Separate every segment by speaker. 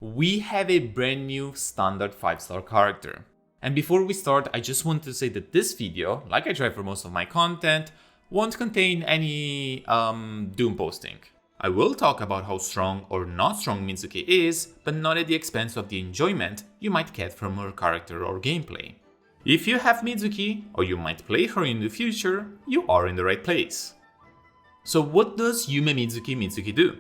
Speaker 1: We have a brand new standard 5-star character. And before we start, I just want to say that this video, like I try for most of my content, won't contain any doom posting. I will talk about how strong or not strong Mizuki is, but not at the expense of the enjoyment you might get from her character or gameplay. If you have Mizuki, or you might play her in the future, you are in the right place. So what does Yume Mizuki do?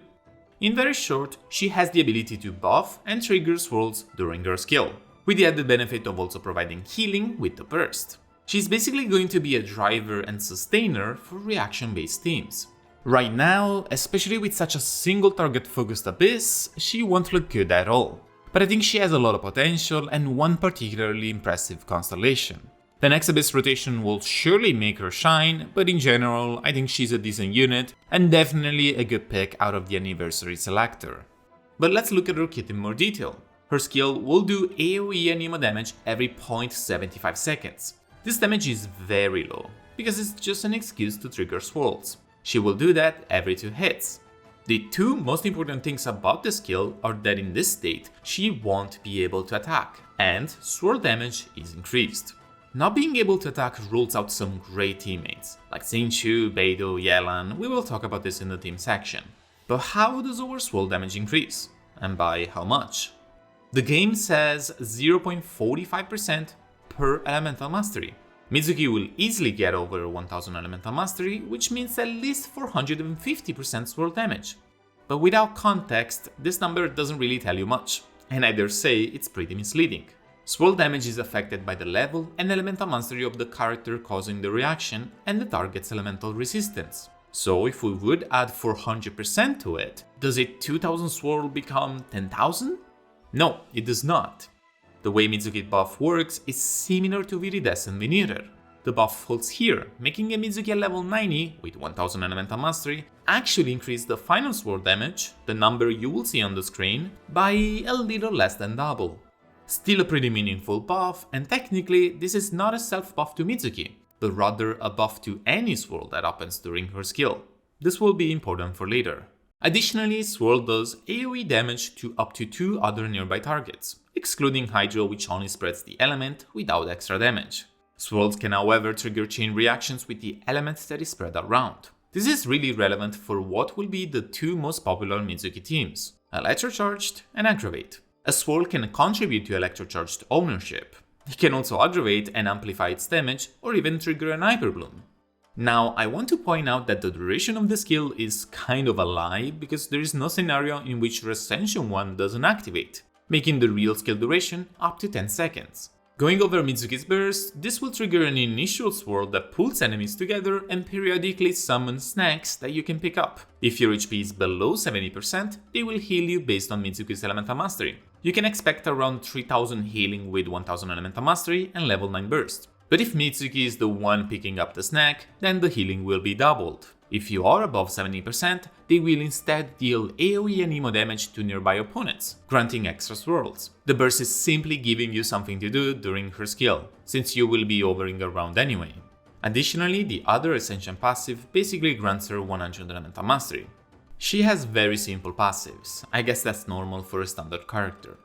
Speaker 1: In very short, she has the ability to buff and trigger swirls during her skill, with the added benefit of also providing healing with the burst. She's basically going to be a driver and sustainer for reaction-based teams. Right now, especially with such a single target focused abyss, she won't look good at all. But I think she has a lot of potential and one particularly impressive constellation. The next abyss rotation will surely make her shine, but in general, I think she's a decent unit and definitely a good pick out of the anniversary selector. But let's look at her kit in more detail. Her skill will do AoE and emo damage every 0.75 seconds. This damage is very low, because it's just an excuse to trigger swirls. She will do that every 2 hits. The two most important things about the skill are that in this state, she won't be able to attack, and swirl damage is increased. Not being able to attack rules out some great teammates, like Xingqiu, Beidou, Yelan. We will talk about this in the team section. But how does our swirl damage increase? And by how much? The game says 0.45% per elemental mastery. Mizuki will easily get over 1000 elemental mastery, which means at least 450% swirl damage. But without context, this number doesn't really tell you much, and I dare say it's pretty misleading. Swirl damage is affected by the level and elemental mastery of the character causing the reaction and the target's elemental resistance. So if we would add 400% to it, does a 2000 swirl become 10,000? No, it does not. The way Mizuki buff works is similar to Viridescent Veneerer. The buff holds here, making a Mizuki at level 90 with 1000 elemental mastery actually increase the final swirl damage, the number you will see on the screen, by a little less than double. Still a pretty meaningful buff, and technically this is not a self-buff to Mizuki, but rather a buff to any swirl that happens during her skill. This will be important for later. Additionally, Swirl does AoE damage to up to 2 other nearby targets, excluding Hydro, which only spreads the element without extra damage. Swirls can however trigger chain reactions with the elements that is spread around. This is really relevant for what will be the 2 most popular Mizuki teams, Electrocharged and Aggravate. A swirl can contribute to electrocharged ownership. It can also aggravate and amplify its damage, or even trigger an hyperbloom. Now, I want to point out that the duration of the skill is kind of a lie, because there is no scenario in which Recension 1 doesn't activate, making the real skill duration up to 10 seconds. Going over Mizuki's burst, this will trigger an initial swirl that pulls enemies together and periodically summons snacks that you can pick up. If your HP is below 70%, they will heal you based on Mizuki's elemental mastery. You can expect around 3000 healing with 1000 elemental mastery and level 9 burst. But if Mizuki is the one picking up the snack, then the healing will be doubled. If you are above 70%, they will instead deal AoE and emo damage to nearby opponents, granting extra swirls. The burst is simply giving you something to do during her skill, since you will be hovering around anyway. Additionally, the other Ascension passive basically grants her 100 elemental mastery. She has very simple passives. I guess that's normal for a standard character.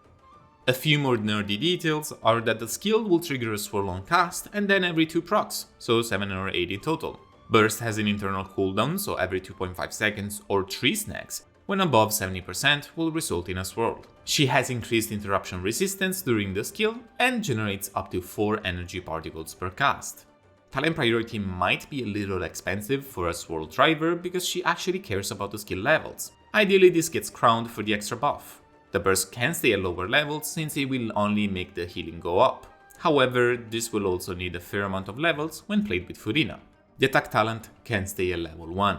Speaker 1: A few more nerdy details are that the skill will trigger a swirl on cast and then every 2 procs, so 7 or 8 in total. Burst has an internal cooldown, so every 2.5 seconds or 3 snacks, when above 70% will result in a swirl. She has increased interruption resistance during the skill and generates up to 4 energy particles per cast. Talent priority might be a little expensive for a swirl driver because she actually cares about the skill levels. Ideally this gets crowned for the extra buff. The burst can stay at lower levels since it will only make the healing go up. However, this will also need a fair amount of levels when played with Furina. The attack talent can stay at level 1.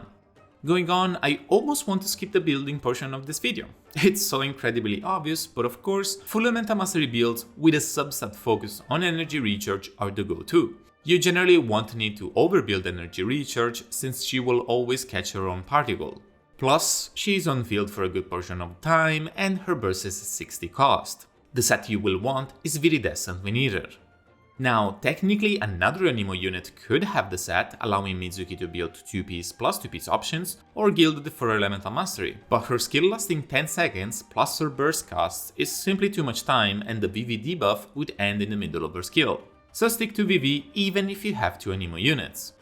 Speaker 1: Going on, I almost want to skip the building portion of this video. It's so incredibly obvious, but of course, full elemental mastery builds with a subset focus on energy recharge are the go-to. You generally won't need to overbuild energy recharge since she will always catch her own particle. Plus, she is on field for a good portion of time and her burst is 60 cost. The set you will want is Viridescent Veneerer. Now, technically another Anemo unit could have the set, allowing Mizuki to build 2-piece plus 2-piece options or guild the 4 Elemental Mastery, but her skill lasting 10 seconds plus her burst casts is simply too much time and the VV debuff would end in the middle of her skill. So stick to VV even if you have 2 Anemo units.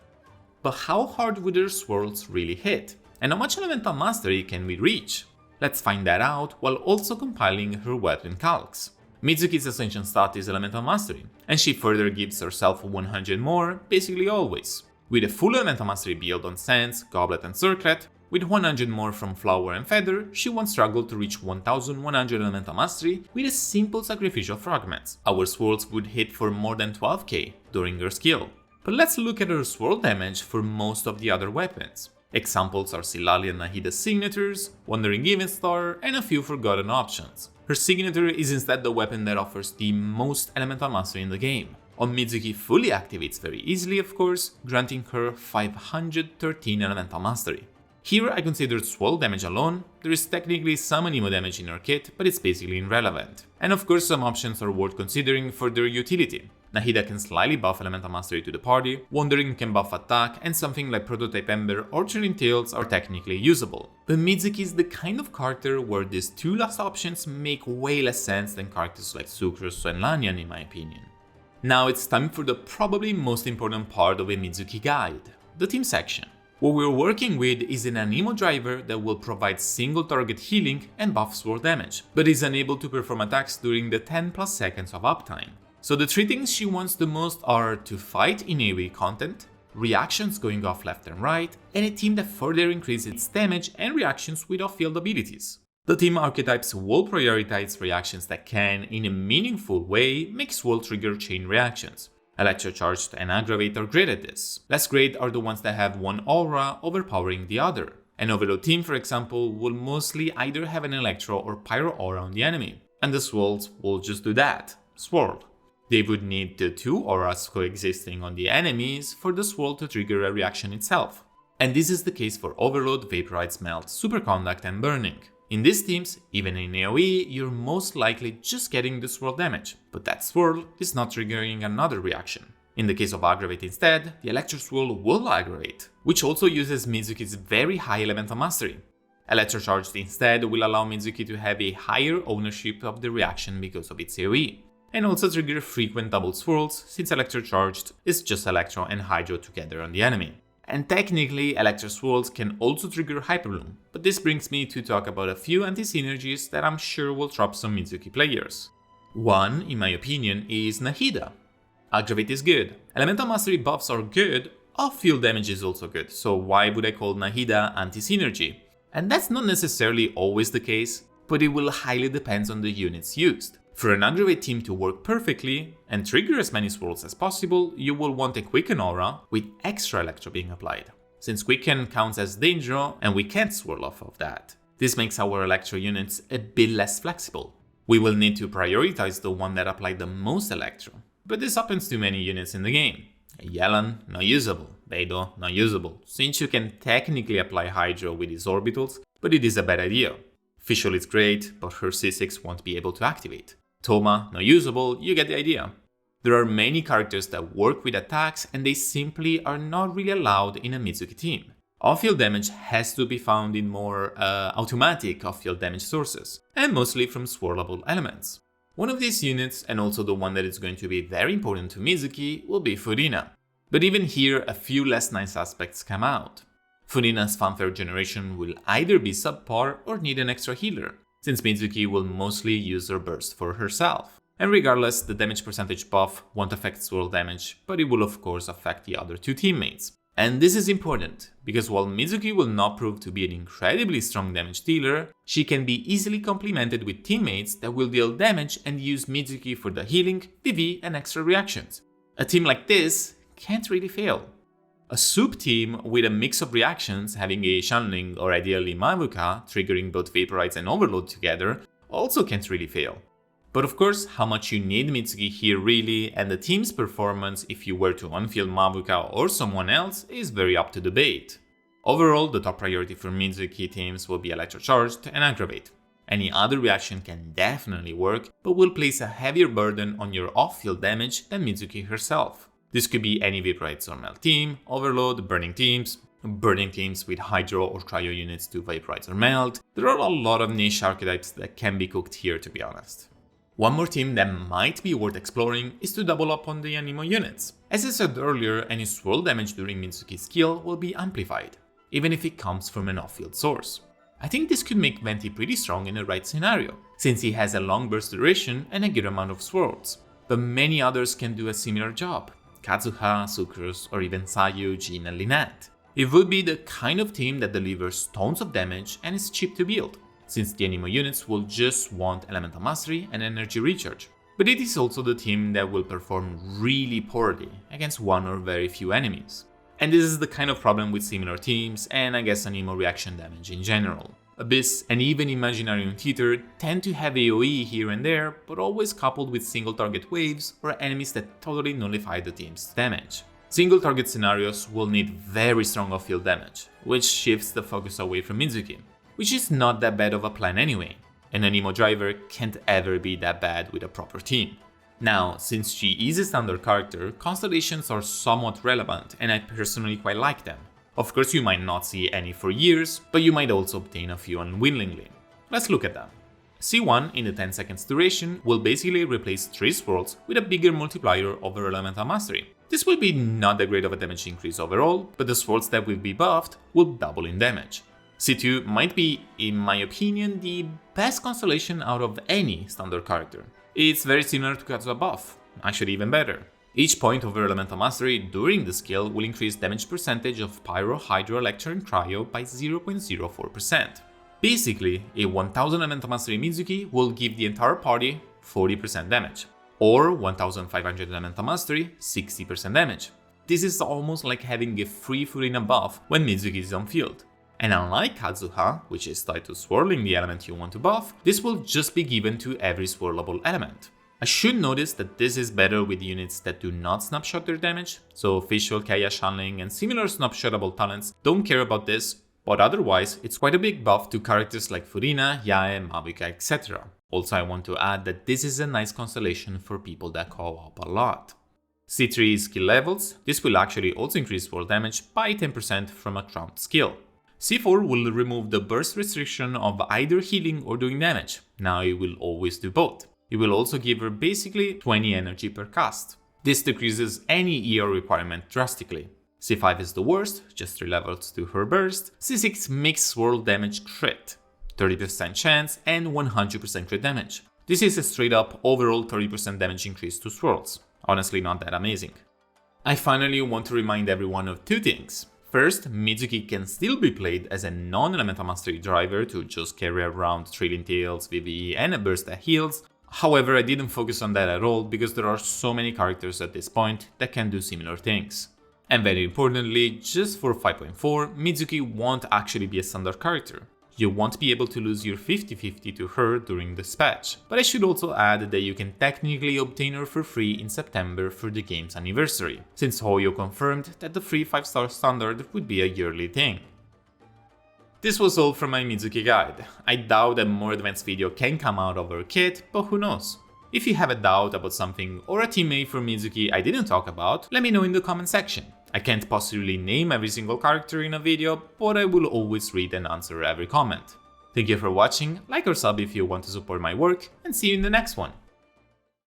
Speaker 1: But how hard would her swirls really hit? And how much Elemental Mastery can we reach? Let's find that out while also compiling her weapon Calcs. Mizuki's Ascension stat is Elemental Mastery, and she further gives herself 100 more basically always. With a full Elemental Mastery build on Sense, Goblet and Circlet, with 100 more from Flower and Feather, she won't struggle to reach 1100 Elemental Mastery with a simple Sacrificial Fragments. Our swirls would hit for more than 12k during her skill. But let's look at her swirl damage for most of the other weapons. Examples are Silali and Nahida's signatures, Wandering Evenstar, and a few forgotten options. Her signature is instead the weapon that offers the most Elemental Mastery in the game. On Mizuki fully activates very easily of course, granting her 513 Elemental Mastery. Here I consider swirl damage alone, there is technically some Anemo damage in her kit, but it's basically irrelevant. And of course some options are worth considering for their utility. Nahida can slightly buff Elemental Mastery to the party, Wandering can buff attack, and something like Prototype Ember or Chilling Tales are technically usable. But Mizuki is the kind of character where these two last options make way less sense than characters like Sucrose and Lanyan in my opinion. Now it's time for the probably most important part of a Mizuki guide, the team section. What we're working with is an Anemo driver that will provide single target healing and buff swirl damage, but is unable to perform attacks during the 10+ seconds of uptime. So the 3 things she wants the most are to fight in AoE content, reactions going off left and right, and a team that further increases its damage and reactions with off-field abilities. The team archetypes will prioritize reactions that can, in a meaningful way, make Swirl trigger chain reactions. Electrocharged and Aggravate are great at this. Less great are the ones that have one aura overpowering the other. An Overload team, for example, will mostly either have an Electro or Pyro aura on the enemy, and the Swirls will just do that, swirl. They would need the 2 auras coexisting on the enemies for the swirl to trigger a reaction itself. And this is the case for Overload, Vaporize, Melt, Superconduct and Burning. In these teams, even in AoE, you're most likely just getting the swirl damage, but that swirl is not triggering another reaction. In the case of Aggravate instead, the Electro Swirl will aggravate, which also uses Mizuki's very high Elemental Mastery. Electrocharged instead will allow Mizuki to have a higher ownership of the reaction because of its AoE, and also trigger frequent double swirls since Electrocharged is just Electro and Hydro together on the enemy. And technically, Electro Swirls can also trigger Hyperbloom, but this brings me to talk about a few anti-synergies that I'm sure will trap some Mizuki players. One, in my opinion, is Nahida. Aggravate is good, Elemental Mastery buffs are good, off-field damage is also good, so why would I call Nahida anti-synergy? And that's not necessarily always the case, but it will highly depend on the units used. For an Aggravate team to work perfectly and trigger as many swirls as possible, you will want a Quicken aura with extra Electro being applied, since Quicken counts as danger and we can't swirl off of that. This makes our Electro units a bit less flexible. We will need to prioritize the one that applied the most Electro, but this happens to many units in the game. Yelan, not usable, Beidou, not usable, since you can technically apply Hydro with his orbitals, but it is a bad idea. Fischl is great, but her C6 won't be able to activate. Thoma, not usable, you get the idea. There are many characters that work with attacks and they simply are not really allowed in a Mizuki team. Off-field damage has to be found in more automatic off-field damage sources, and mostly from swirlable elements. One of these units, and also the one that is going to be very important to Mizuki, will be Furina. But even here, a few less nice aspects come out. Furina's fanfare generation will either be subpar or need an extra healer, since Mizuki will mostly use her burst for herself. And regardless, the damage percentage buff won't affect swirl damage, but it will of course affect the other 2 teammates. And this is important, because while Mizuki will not prove to be an incredibly strong damage dealer, she can be easily complemented with teammates that will deal damage and use Mizuki for the healing, PV and extra reactions. A team like this can't really fail. A soup team with a mix of reactions, having a Shanling or ideally Mavuka triggering both Vaporize and Overload together, also can't really fail. But of course, how much you need Mizuki here really, and the team's performance if you were to unfield Mavuka or someone else, is very up to debate. Overall, the top priority for Mizuki teams will be Electrocharged and Aggravate. Any other reaction can definitely work, but will place a heavier burden on your off-field damage than Mizuki herself. This could be any Vaporize or Melt team, Overload, burning teams with Hydro or Cryo units to Vaporize or Melt. There are a lot of niche archetypes that can be cooked here, to be honest. One more team that might be worth exploring is to double up on the Anemo units. As I said earlier, any swirl damage during Mizuki's skill will be amplified, even if it comes from an off-field source. I think this could make Venti pretty strong in the right scenario, since he has a long burst duration and a good amount of swirls. But many others can do a similar job: Kazuha, Sucrose, or even Sayu, Jin, and Lynette. It would be the kind of team that delivers tons of damage and is cheap to build, since the Anemo units will just want Elemental Mastery and Energy Recharge. But it is also the team that will perform really poorly against one or very few enemies. And this is the kind of problem with similar teams, and I guess Anemo reaction damage in general. Abyss and even Imaginarium Theater tend to have AoE here and there, but always coupled with single target waves or enemies that totally nullify the team's damage. Single target scenarios will need very strong off-field damage, which shifts the focus away from Mizuki, which is not that bad of a plan anyway. An Anemo driver can't ever be that bad with a proper team. Now, since she is a standard character, Constellations are somewhat relevant, and I personally quite like them. Of course, you might not see any for years, but you might also obtain a few unwillingly. Let's look at them. C1 in the 10 seconds duration will basically replace 3 swirls with a bigger multiplier over Elemental Mastery. This will be not that great of a damage increase overall, but the swirls that will be buffed will double in damage. C2 might be, in my opinion, the best constellation out of any standard character. It's very similar to Kazuha buff, actually even better. Each point over Elemental Mastery during the skill will increase damage percentage of Pyro, Hydro, Electro, and Cryo by 0.04%. Basically, a 1000 Elemental Mastery Mizuki will give the entire party 40% damage, or 1500 Elemental Mastery 60% damage. This is almost like having a free Furina buff when Mizuki is on field. And unlike Kazuha, which is tied to swirling the element you want to buff, this will just be given to every swirlable element. I should notice that this is better with units that do not snapshot their damage, so Visual, Kaya, Shanling, and similar snapshotable talents don't care about this, but otherwise it's quite a big buff to characters like Furina, Yae, Mavuka, etc. Also, I want to add that this is a nice constellation for people that co-op a lot. C3 skill levels, this will actually also increase swirl damage by 10% from a crowned skill. C4 will remove the burst restriction of either healing or doing damage. Now it will always do both. It will also give her basically 20 energy per cast. This decreases any ER requirement drastically. C5 is the worst, just 3 levels to her burst. C6 makes swirl damage crit, 30% chance and 100% crit damage. This is a straight up overall 30% damage increase to swirls. Honestly, not that amazing. I finally want to remind everyone of 2 things. First, Mizuki can still be played as a non-Elemental Mastery driver to just carry around Trailing Tails, VVE, and a burst that heals. However, I didn't focus on that at all because there are so many characters at this point that can do similar things. And very importantly, just for 5.4, Mizuki won't actually be a standard character. You won't be able to lose your 50-50 to her during this patch, but I should also add that you can technically obtain her for free in September for the game's anniversary, since Hoyo confirmed that the free 5-star standard would be a yearly thing. This was all from my Mizuki guide. I doubt a more advanced video can come out of her kit, but who knows. If you have a doubt about something or a teammate for Mizuki I didn't talk about, let me know in the comment section. I can't possibly name every single character in a video, but I will always read and answer every comment. Thank you for watching, like or sub if you want to support my work, and see you in the next one.